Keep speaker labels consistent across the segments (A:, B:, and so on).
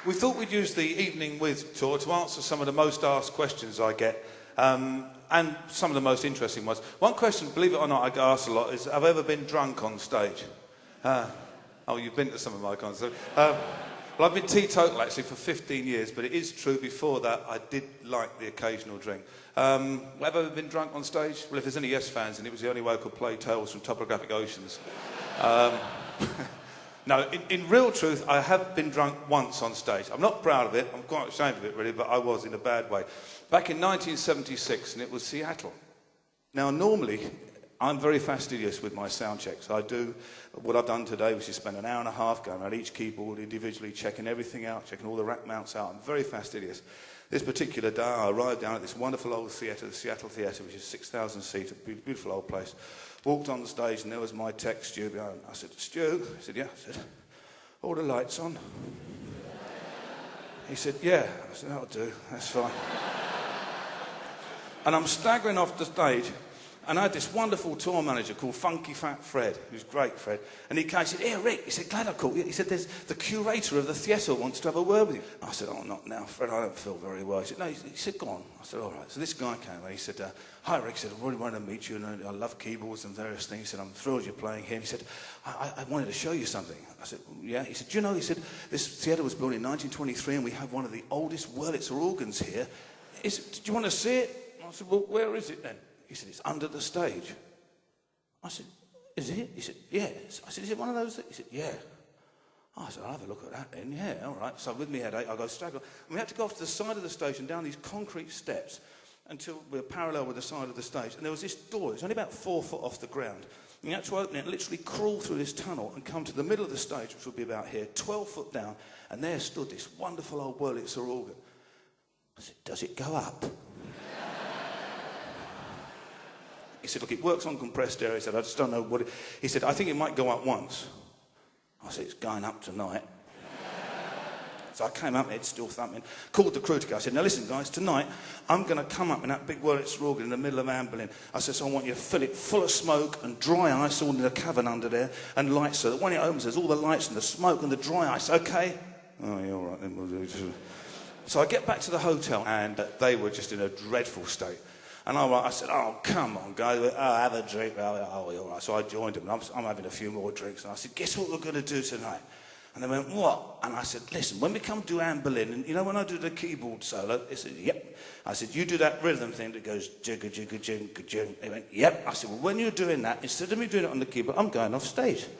A: We thought we'd use the Evening With tour to answer some of the most asked questions I get, and some of the most interesting ones. One question, believe it or not, I get asked a lot is, have I ever been drunk on stage? Oh, you've been to some of my concerts. Well, I've been teetotal actually for 15 years, but it is true before that I did like the occasional drink. Have I ever been drunk on stage? Well, if there's any Yes fans, and it was the only way I could play Tales from Topographic Oceans. No, in real truth, I have been drunk once on stage. I'm not proud of it, I'm quite ashamed of it really, but I was in a bad way. Back in 1976, and it was Seattle. Now, normally, I'm very fastidious with my sound checks. I do what I've done today, which is spend an hour and a half going around each keyboard individually, checking everything out, checking all the rack mounts out. I'm very fastidious. This particular day, I arrived down at this wonderful old theatre, the Seattle Theatre, which is 6,000 seats, a beautiful old place. Walked on the stage, and there was my tech, Stu, behind. I said, Stu? He said, yeah. I said, all the lights on? He said, yeah. I said, that'll do, that's fine. And I'm staggering off the stage, and I had this wonderful tour manager called Funky Fat Fred, who's great, Fred. And he came and said, here, Rick. He said, glad I caught you. He said, there's the curator of the theatre wants to have a word with you. I said, oh, not now, Fred, I don't feel very well. He said, no, he said, go on. I said, all right. So this guy came and he said, hi, Rick. He said, I really wanted to meet you, and I love keyboards and various things. He said, I'm thrilled you're playing here. He said, I wanted to show you something. I said, yeah. He said, do you know, he said, this theatre was built in 1923, and we have one of the oldest Wurlitzer organs here. He said, do you want to see it? I said, well, where is it then? He said, it's under the stage. I said, is it? He said, yeah. I said, is it one of those? He said, yeah. I said, I'll have a look at that then. Yeah, all right. So with me headache, I go straight on. And we had to go off to the side of the stage and down these concrete steps until we were parallel with the side of the stage. And there was this door. It was only about 4 foot off the ground. And you had to open it and literally crawl through this tunnel and come to the middle of the stage, which would be about here, 12 foot down. And there stood this wonderful old Wurlitzer organ. I said, does it go up? He said, look, it works on compressed air. He said, I just don't know what it... He said, I think it might go up once. I said, it's going up tonight. So I came up, it's still thumping, called the crew to go. I said, now listen, guys, tonight I'm going to come up in that big Wurlitzer organ in the middle of Anne Boleyn. I said, so I want you to fill it full of smoke and dry ice all in the cavern under there and lights, so that when it opens, there's all the lights and the smoke and the dry ice, okay? Oh, yeah, all right, then we'll do it. So I get back to the hotel, and they were just in a dreadful state. And I said, oh, come on, guys. Oh, have a drink. Oh, all right. So I joined them. I'm having a few more drinks. And I said, guess what we're going to do tonight? And they went, what? And I said, listen, when we come to Anne Boleyn, and you know when I do the keyboard solo? They said, yep. I said, you do that rhythm thing that goes jigga, jigga, jigga, jigga. They went, yep. I said, well, when you're doing that, instead of me doing it on the keyboard, I'm going off stage. And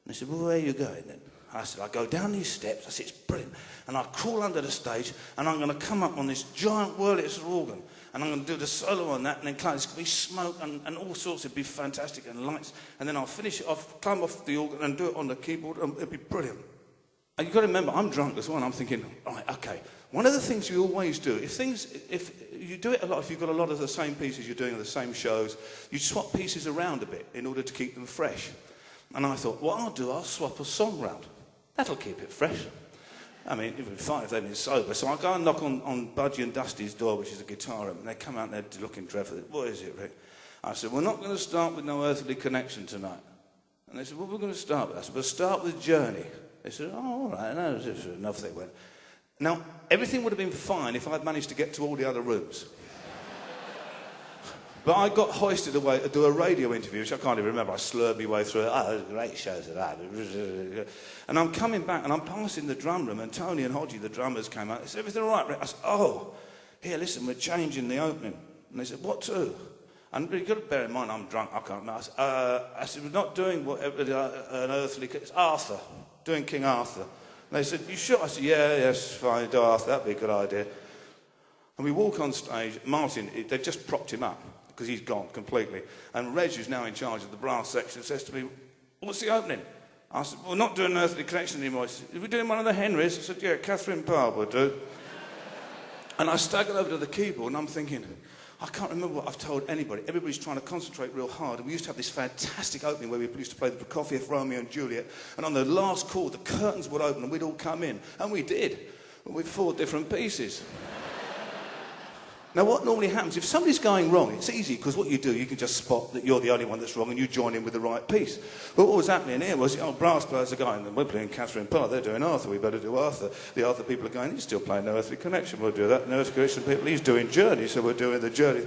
A: they said, well, where are you going then? I said, I go down these steps. I said, it's brilliant. And I crawl under the stage, and I'm going to come up on this giant Wurlitzer organ. And I'm going to do the solo on that, and then it's going to be smoke and all sorts. It'd be fantastic, and lights. And then I'll finish it off, climb off the organ, and do it on the keyboard, and it'd be brilliant. And you've got to remember, I'm drunk as well, and I'm thinking, all right, okay. One of the things you always do, if you do it a lot, if you've got a lot of the same pieces you're doing on the same shows, you swap pieces around a bit in order to keep them fresh. And I thought, what I'll do, I'll swap a song round. That'll keep it fresh. I mean, it would be fine if they'd been sober. So I go and knock on Budgie and Dusty's door, which is a guitar room, and they come out and they're looking dreadful. What is it, Rick? I said, we're not going to start with No Earthly Connection tonight. And they said, what are we going to start with? I said, we'll start with Journey. They said, oh, all right, no, enough they went. Now, everything would have been fine if I'd managed to get to all the other rooms. But I got hoisted away to do a radio interview, which I can't even remember. I slurred my way through it. Oh, it was great shows of that. And I'm coming back, and I'm passing the drum room, and Tony and Hodgie, the drummers, came out. They said, everything all right, Rick? I said, oh, here, listen, we're changing the opening. And they said, what to? And you've got to bear in mind, I'm drunk, I can't remember. I said, we're not doing whatever, an earthly... It's Arthur, doing King Arthur. And they said, you sure? I said, yeah, yes, fine, do Arthur, that'd be a good idea. And we walk on stage. Martin, they've just propped him up, because he's gone completely. And Reg, who's now in charge of the brass section, says to me, what's the opening? I said, well, we're not doing Earthly Connection anymore. He said, are we doing one of the Henrys? I said, yeah, Catherine Parr would do. And I staggered over to the keyboard, and I'm thinking, I can't remember what I've told anybody. Everybody's trying to concentrate real hard. And we used to have this fantastic opening where we used to play the Prokofiev, Romeo and Juliet. And on the last chord, the curtains would open, and we'd all come in. And we did, with 4 different pieces. Now, what normally happens, if somebody's going wrong, it's easy, because what you do, you can just spot that you're the only one that's wrong and you join in with the right piece. But what was happening here was, brass players are going, and we're playing Catherine Parr, they're doing Arthur, we better do Arthur. The Arthur people are going, he's still playing No Earthly Connection, we'll do that. No Earthly Connection people, he's doing Journey, so we're doing the Journey.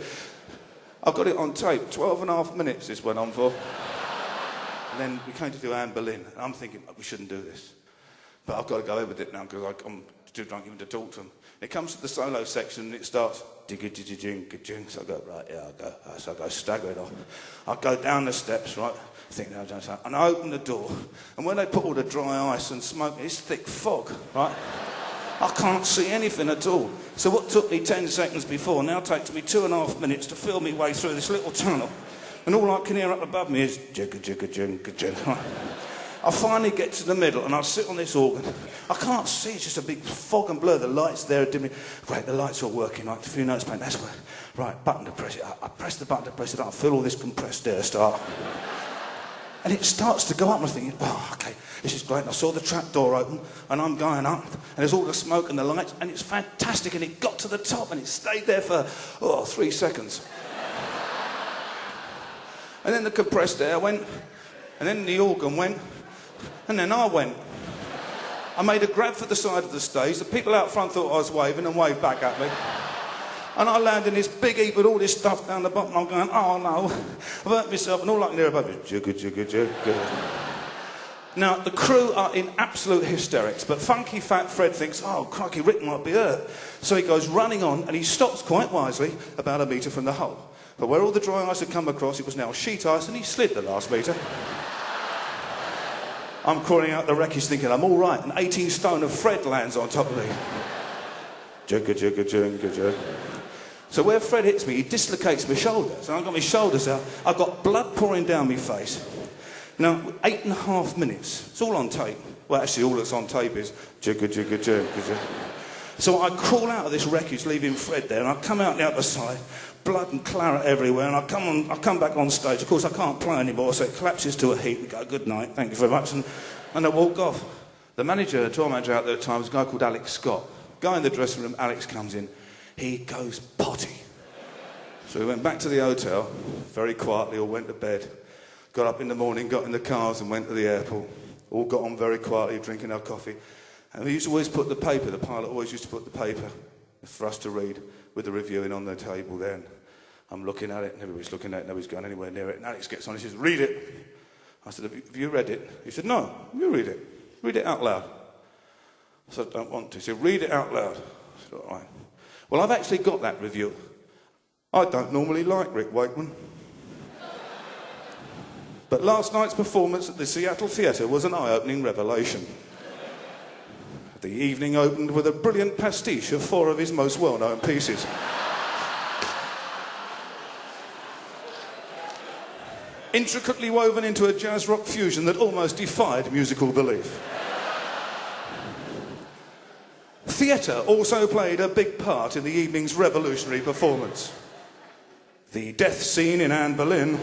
A: I've got it on tape, 12 and a half minutes this went on for. And then we came to do Anne Boleyn, and I'm thinking, we shouldn't do this. But I've got to go over with it now, because I'm too drunk even to talk to them. It comes to the solo section and it starts digga-digga-jing-ga-jing. So I go, right, yeah, I'll go. So I go staggering off. I go down the steps, right? I think now, and I open the door. And when they put all the dry ice and smoke, it's thick fog, right? I can't see anything at all. So what took me 10 seconds before now takes me 2.5 minutes to feel my way through this little tunnel. And all I can hear up above me is jigga-jigga-jing-ga-jing. I finally get to the middle and I sit on this organ. I can't see, it's just a big fog and blur. The lights there are dimming. Great, the lights are working, like a few notes playing. That's great. Right, button to press it up. I press the button to press it up. I feel all this compressed air start. And it starts to go up. I'm thinking, oh, okay, this is great. And I saw the trap door open and I'm going up. And there's all the smoke and the lights. And it's fantastic. And it got to the top and it stayed there for, 3 seconds. And then the compressed air went. And then the organ went. And then I went. I made a grab for the side of the stage. The people out front thought I was waving and waved back at me. And I landed in this big heap with all this stuff down the bottom. I'm going, oh no, I've hurt myself. And all I can hear above is jigga, jigga, jigga. Now, the crew are in absolute hysterics, but Funky Fat Fred thinks, oh, crikey, Rick might be hurt. So he goes running on, and he stops quite wisely about 1 metre from the hole. But where all the dry ice had come across, it was now sheet ice, and he slid the last metre. I'm crawling out the wreckage thinking, I'm all right, and 18 stone of Fred lands on top of me. Jigga, jigga, jigga, jigga. So where Fred hits me, he dislocates my shoulders, and I've got my shoulders out. I've got blood pouring down my face. Now, 8.5 minutes, it's all on tape. Well, actually, all that's on tape is jigga, jigga, jigga, jigga. So I crawl out of this wreckage, leaving Fred there, and I come out the other side, blood and claret everywhere, and I come back on stage. Of course, I can't play anymore, so it collapses to a heap. We go, good night, thank you very much, and I walk off. The tour manager out there at the time was a guy called Alex Scott. Guy in the dressing room, Alex comes in. He goes potty. So we went back to the hotel, very quietly, all went to bed. Got up in the morning, got in the cars and went to the airport. All got on very quietly, drinking our coffee. And we used to always put the paper, the pilot always used to put the paper for us to read with the reviewing on the table then. I'm looking at it, and everybody's looking at it, nobody's going anywhere near it. And Alex gets on, he says, read it. I said, have you read it? He said, no, you read it. Read it out loud. I said, I don't want to. He said, read it out loud. I said, all right. Well, I've actually got that review. I don't normally like Rick Wakeman. But last night's performance at the Seattle Theatre was an eye-opening revelation. The evening opened with a brilliant pastiche of 4 of his most well-known pieces. Intricately woven into a jazz rock fusion that almost defied musical belief. Theatre also played a big part in the evening's revolutionary performance. The death scene in Anne Boleyn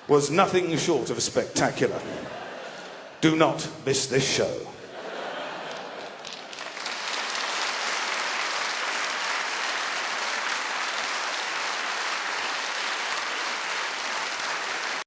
A: was nothing short of spectacular. Do not miss this show.